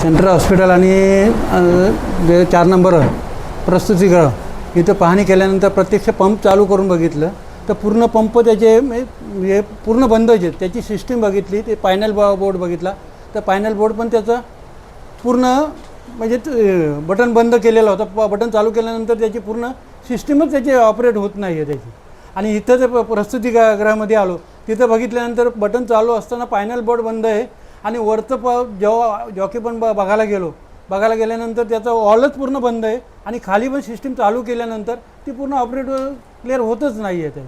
Central hospital आणि 4 number प्रसूतिगृह इथं पाहणी केल्यानंतर प्रत्यक्ष पंप चालू करून बघितलं तर पूर्ण पंप त्याचे म्हणजे पूर्ण बंद आहेत. त्याची सिस्टीम बघितली, ते पायनल बोर्ड बघितला तर पायनल बोर्ड पण त्याचं पूर्ण म्हणजे बटन बंद केलेलं होतं. बटन चालू केल्यानंतर त्याची पूर्ण सिस्टीमच त्याची ऑपरेट होत नाही आहे त्याची. आणि इथं ते प्रसूतिगृहामध्ये आलो, तिथं बघितल्यानंतर बटन चालू असताना पायनल बोर्ड बंद आहे आणि वरचं जेव्हा जॉकी पण बघायला गेल्यानंतर त्याचा ऑलच पूर्ण बंद आहे आणि खाली पण सिस्टीम चालू केल्यानंतर ती पूर्ण ऑपरेट क्लिअर होतच नाही आहे. ते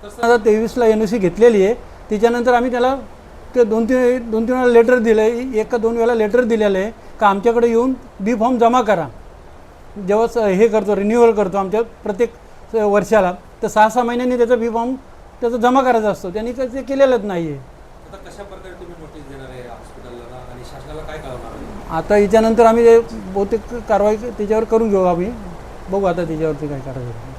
2023ला NOC घेतलेली आहे. त्याच्यानंतर आम्ही त्याला ते दोन तीन वेळा लेटर दिलं आहे, 1 का 2 वेळा लेटर दिलेलं आहे का आमच्याकडे येऊन बी फॉर्म जमा करा. जेव्हा हे करतो रिन्युअल करतो आमच्या प्रत्येक वर्षाला, तर 6-6 महिन्यांनी त्याचा बी फॉर्म त्याचा जमा करायचा असतो. त्यांनी ते केलेलंच नाही आहे. आता कशा प्रकारे तुम्ही नोटीस देणार आहे हॉस्पिटलला आणि शासनाला काय कळवणार आहे? आता याच्यानंतर आम्ही बहुतेक कारवाई त्याच्यावर करून घेऊ. आम्ही बघू आता त्याच्यावरती काय करायचं.